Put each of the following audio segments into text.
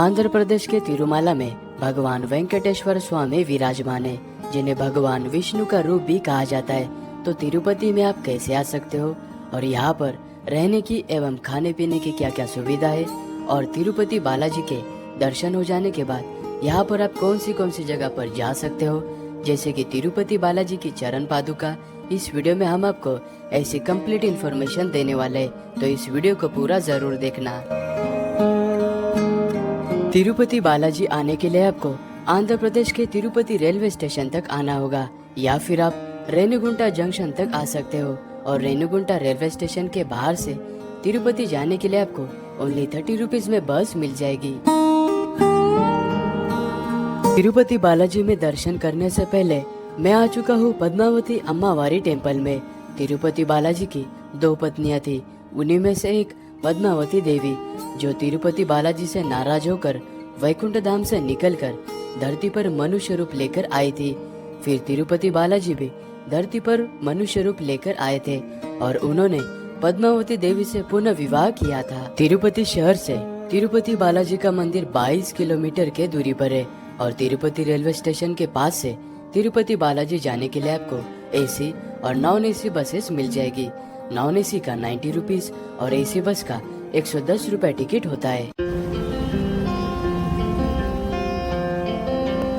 आंध्र प्रदेश के तिरुमाला में भगवान वेंकटेश्वर स्वामी विराजमान है, जिन्हें भगवान विष्णु का रूप भी कहा जाता है। तो तिरुपति में आप कैसे आ सकते हो और यहाँ पर रहने की एवं खाने पीने की क्या क्या सुविधा है, और तिरुपति बालाजी के दर्शन हो जाने के बाद यहाँ पर आप कौन सी जगह पर जा सकते हो, जैसे कि तिरुपति बालाजी की चरण पादुका। इस वीडियो में हम आपको ऐसी कंप्लीट इन्फॉर्मेशन देने वाले हैं, तो इस वीडियो को पूरा जरूर देखना। तिरुपति बालाजी आने के लिए आपको आंध्र प्रदेश के तिरुपति रेलवे स्टेशन तक आना होगा, या फिर आप रेणुगुंटा जंक्शन तक आ सकते हो। और रेणुगुंटा रेलवे स्टेशन के बाहर से तिरुपति जाने के लिए आपको ओनली 30 रुपीज में बस मिल जाएगी। तिरुपति बालाजी में दर्शन करने से पहले मैं आ चुका हूँ पद्मावती अम्मावारी टेम्पल में। तिरुपति बालाजी की 2 पत्नियां थी, उन्हीं में से एक पद्मावती देवी, जो तिरुपति बालाजी से नाराज होकर वैकुंठ धाम से निकलकर धरती पर मनुष्य रूप लेकर आई थी। फिर तिरुपति बालाजी भी धरती पर मनुष्य रूप लेकर आए थे और उन्होंने पद्मावती देवी से पुनः विवाह किया था। तिरुपति शहर से तिरुपति बालाजी का मंदिर 22 किलोमीटर के दूरी पर है और तिरुपति रेलवे स्टेशन के पास से तिरुपति बालाजी जाने के लिए आपको एसी और नॉन एसी बसेस मिल जाएगी। नॉन एसी का 90 रुपीज और एसी बस का 110 रुपए टिकट होता है।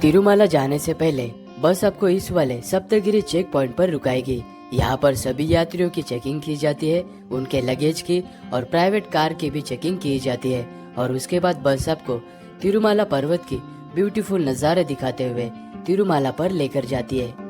तिरुमाला जाने से पहले बस आपको इस वाले सप्तगिरी चेक पॉइंट पर रुकाएगी। यहाँ पर सभी यात्रियों की चेकिंग की जाती है, उनके लगेज की और प्राइवेट कार की भी चेकिंग की जाती है। और उसके बाद बस आपको तिरुमाला पर्वत की ब्यूटीफुल नज़ारे दिखाते हुए तिरुमाला पर लेकर जाती है।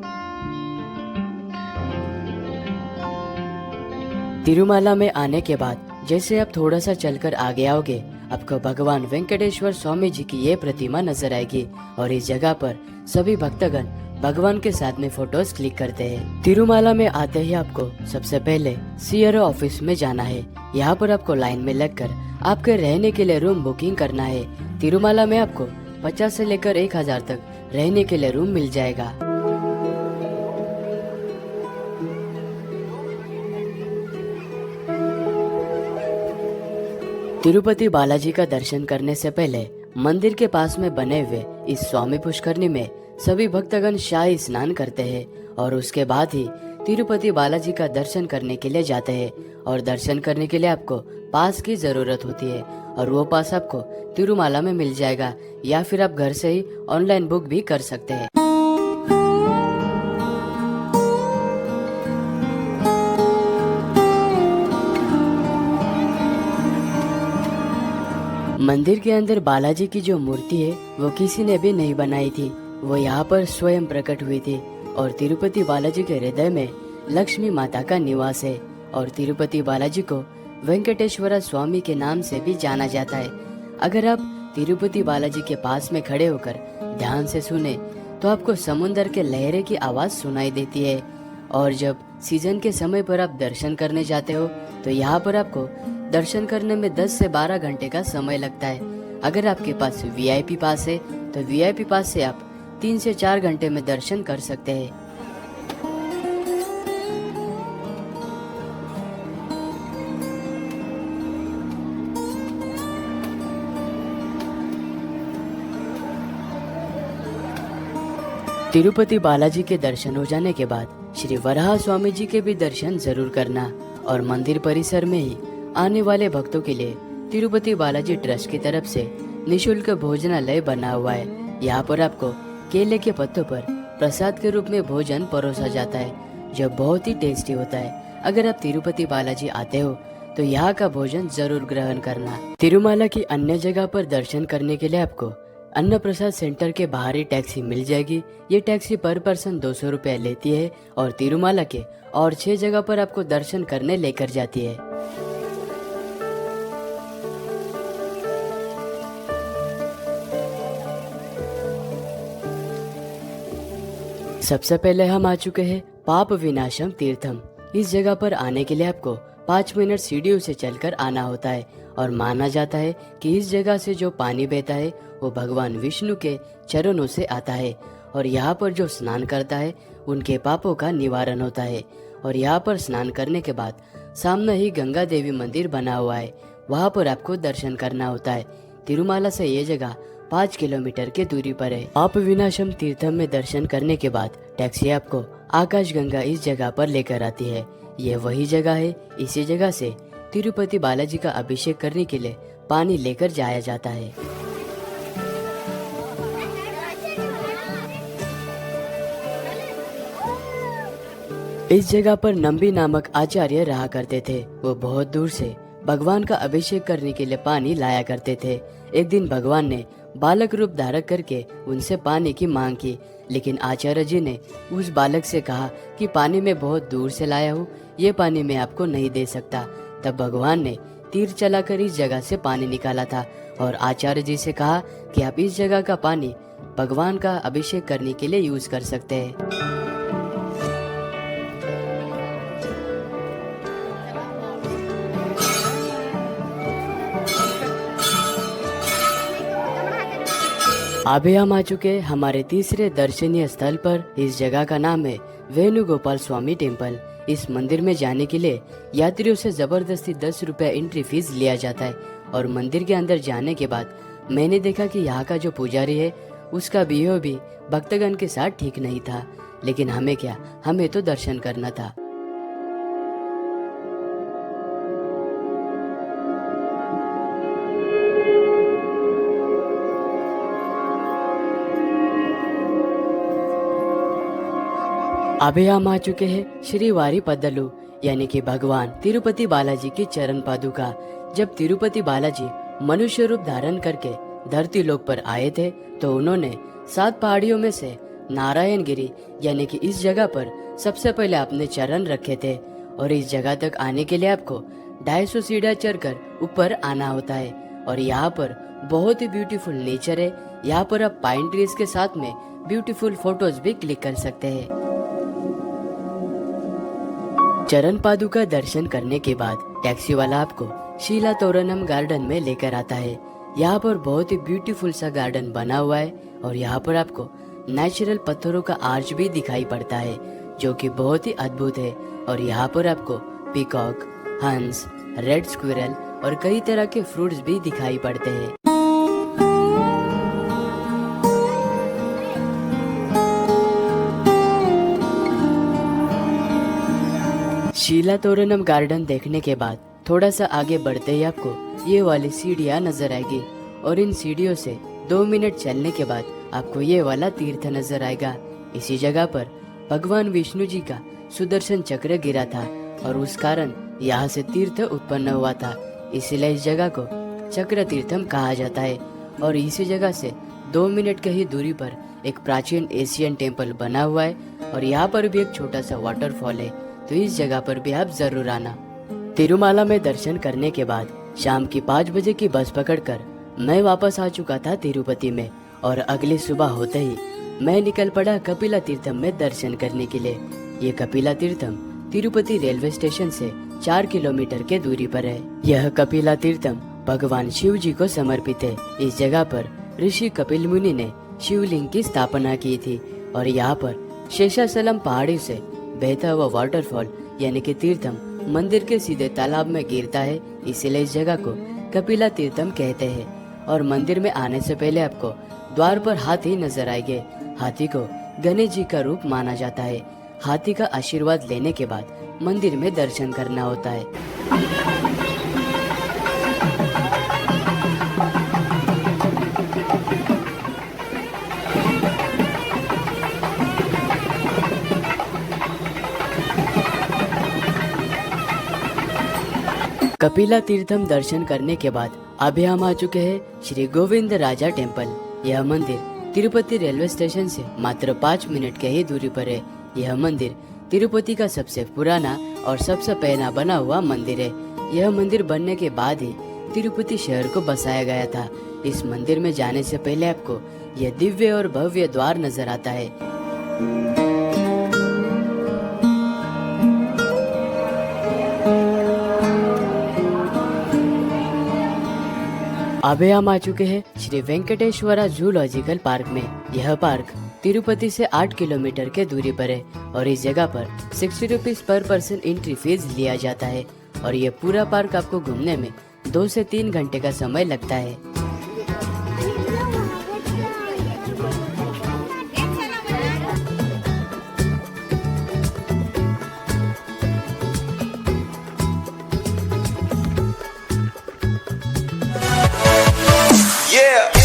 तिरुमाला में आने के बाद जैसे आप थोड़ा सा चलकर आगे आओगे, आपको भगवान वेंकटेश्वर स्वामी जी की ये प्रतिमा नजर आएगी और इस जगह पर सभी भक्तगण भगवान के साथ में फोटोज क्लिक करते हैं। तिरुमाला में आते ही आपको सबसे पहले सीआरओ ऑफिस में जाना है। यहाँ पर आपको लाइन में लगकर आपके रहने के लिए रूम बुकिंग करना है। तिरुमाला में आपको 50 से लेकर 1000 तक रहने के लिए रूम मिल जाएगा। तिरुपति बालाजी का दर्शन करने से पहले मंदिर के पास में बने हुए इस स्वामी पुष्करनी में सभी भक्तगण शाही स्नान करते हैं और उसके बाद ही तिरुपति बालाजी का दर्शन करने के लिए जाते हैं। और दर्शन करने के लिए आपको पास की जरूरत होती है और वो पास आपको तिरुमाला में मिल जाएगा, या फिर आप घर से ही ऑनलाइन बुक भी कर सकते हैं। मंदिर के अंदर बालाजी की जो मूर्ति है वो किसी ने भी नहीं बनाई थी, वो यहाँ पर स्वयं प्रकट हुई थी। और तिरुपति बालाजी के हृदय में लक्ष्मी माता का निवास है और तिरुपति बालाजी को वेंकटेश्वर स्वामी के नाम से भी जाना जाता है। अगर आप तिरुपति बालाजी के पास में खड़े होकर ध्यान से सुने तो आपको समुद्र के लहरे की आवाज सुनाई देती है। और जब सीजन के समय पर आप दर्शन करने जाते हो तो यहाँ पर आपको दर्शन करने में 10 से 12 घंटे का समय लगता है। अगर आपके पास वीआईपी पास है तो वीआईपी पास से आप 3 से 4 घंटे में दर्शन कर सकते हैं। तिरुपति बालाजी के दर्शन हो जाने के बाद श्री वराह स्वामी जी के भी दर्शन जरूर करना। और मंदिर परिसर में ही आने वाले भक्तों के लिए तिरुपति बालाजी ट्रस्ट की तरफ से निशुल्क भोजनालय बना हुआ है। यहाँ पर आपको केले के पत्तों पर प्रसाद के रूप में भोजन परोसा जाता है, जो बहुत ही टेस्टी होता है। अगर आप तिरुपति बालाजी आते हो तो यहाँ का भोजन जरूर ग्रहण करना। तिरुमाला की अन्य जगह पर दर्शन करने के लिए आपको अन्न प्रसाद सेंटर के बाहर ही टैक्सी मिल जाएगी। ये टैक्सी पर पर्सन 200 रुपए लेती है और तिरुमाला के और 6 जगह पर आपको दर्शन करने लेकर जाती है। सबसे पहले हम आ चुके हैं पाप विनाशम तीर्थम। इस जगह पर आने के लिए आपको 5 मिनट सीढ़ियों से चलकर आना होता है और माना जाता है कि इस जगह से जो पानी बहता है वो भगवान विष्णु के चरणों से आता है और यहाँ पर जो स्नान करता है उनके पापों का निवारण होता है। और यहाँ पर स्नान करने के बाद सामने ही गंगा देवी मंदिर बना हुआ है, वहाँ पर आपको दर्शन करना होता है। तिरुमाला से ये जगह 5 किलोमीटर की दूरी पर है। आप विनाशम तीर्थम में दर्शन करने के बाद टैक्सी आपको आकाश गंगा इस जगह पर लेकर आती है। यह वही जगह है। इसी जगह से तिरुपति बालाजी का अभिषेक करने के लिए पानी लेकर जाया जाता है। इस जगह पर नंबी नामक आचार्य रहा करते थे। वो बहुत दूर से भगवान का अभिषेक करने के लिए पानी लाया करते थे। एक दिन भगवान ने बालक रूप धारण करके उनसे पानी की मांग की, लेकिन आचार्य जी ने उस बालक से कहा कि पानी मैं बहुत दूर से लाया हूँ, ये पानी मैं आपको नहीं दे सकता। तब भगवान ने तीर चलाकर इस जगह से पानी निकाला था और आचार्य जी से कहा कि आप इस जगह का पानी भगवान का अभिषेक करने के लिए यूज कर सकते हैं। अभी हम आ चुके हमारे तीसरे दर्शनीय स्थल पर। इस जगह का नाम है वेणुगोपाल स्वामी टेम्पल। इस मंदिर में जाने के लिए यात्रियों से जबरदस्ती 10 रुपए एंट्री फीस लिया जाता है। और मंदिर के अंदर जाने के बाद मैंने देखा कि यहाँ का जो पुजारी है उसका बिहेव भी भक्तगण के साथ ठीक नहीं था, लेकिन हमें क्या, हमें तो दर्शन करना था। अभी हम आ चुके हैं श्री वारी पद्दलू यानी कि भगवान तिरुपति बालाजी की चरण पादुका। जब तिरुपति बालाजी मनुष्य रूप धारण करके धरती लोक पर आए थे तो उन्होंने 7 पहाड़ियों में से नारायणगिरी यानी कि इस जगह पर सबसे पहले अपने चरण रखे थे। और इस जगह तक आने के लिए आपको 250 सीढ़ियां चढ़कर ऊपर आना होता है। और यहाँ पर बहुत ही ब्यूटीफुल नेचर है। यहाँ पर आप पाइन ट्रीज के साथ में ब्यूटीफुल फोटोज भी क्लिक कर सकते हैं। चरण पादुका दर्शन करने के बाद टैक्सी वाला आपको शीला तोरणम गार्डन में लेकर आता है। यहाँ पर बहुत ही ब्यूटीफुल सा गार्डन बना हुआ है और यहाँ पर आपको नेचुरल पत्थरों का आर्च भी दिखाई पड़ता है जो कि बहुत ही अद्भुत है। और यहाँ पर आपको पीकॉक, हंस, रेड स्क्विरल और कई तरह के फ्रूट्स भी दिखाई पड़ते हैं। शीला तोरणम गार्डन देखने के बाद थोड़ा सा आगे बढ़ते ही आपको ये वाली सीढ़ियाँ नजर आएगी और इन सीढ़ियों से 2 मिनट चलने के बाद आपको ये वाला तीर्थ नजर आएगा। इसी जगह पर भगवान विष्णु जी का सुदर्शन चक्र गिरा था और उस कारण यहाँ से तीर्थ उत्पन्न हुआ था, इसीलिए इस जगह को चक्र तीर्थम कहा जाता है। और इसी जगह से 2 मिनट की ही दूरी पर एक प्राचीन एशियन टेम्पल बना हुआ है और यहाँ पर भी एक छोटा सा वाटरफॉल है, तो इस जगह पर भी आप जरूर आना। तिरुमाला में दर्शन करने के बाद शाम की 5 बजे की बस पकड़कर मैं वापस आ चुका था तिरुपति में। और अगली सुबह होते ही मैं निकल पड़ा कपिला तीर्थम में दर्शन करने के लिए। ये कपिला तीर्थम तिरुपति रेलवे स्टेशन से 4 किलोमीटर के दूरी पर है। यह कपिला तीर्थम भगवान शिव जी को समर्पित है। इस जगह पर ऋषि कपिल मुनि ने शिवलिंग की स्थापना की थी और यहाँ पर शेषाचलम पहाड़ी से बहता हुआ वाटरफॉल यानी कि तीर्थम मंदिर के सीधे तालाब में गिरता है, इसीलिए इस जगह को कपिला तीर्थम कहते हैं। और मंदिर में आने से पहले आपको द्वार पर हाथी नजर आएंगे। हाथी को गणेश जी का रूप माना जाता है। हाथी का आशीर्वाद लेने के बाद मंदिर में दर्शन करना होता है। कपिला तीर्थम दर्शन करने के बाद अभी हम आ चुके हैं श्री गोविंद राजा टेम्पल। यह मंदिर तिरुपति रेलवे स्टेशन से मात्र 5 मिनट के ही दूरी पर है। यह मंदिर तिरुपति का सबसे पुराना और सबसे पहला बना हुआ मंदिर है। यह मंदिर बनने के बाद ही तिरुपति शहर को बसाया गया था। इस मंदिर में जाने से पहले आपको यह दिव्य और भव्य द्वार नजर आता है। अभी हम आ चुके हैं श्री वेंकटेश्वरा जूलॉजिकल पार्क में। यह पार्क तिरुपति से 8 किलोमीटर के दूरी पर है और इस जगह पर 60 rupees per person entry fees लिया जाता है। और यह पूरा पार्क आपको घूमने में 2 से 3 घंटे का समय लगता है। Yeah.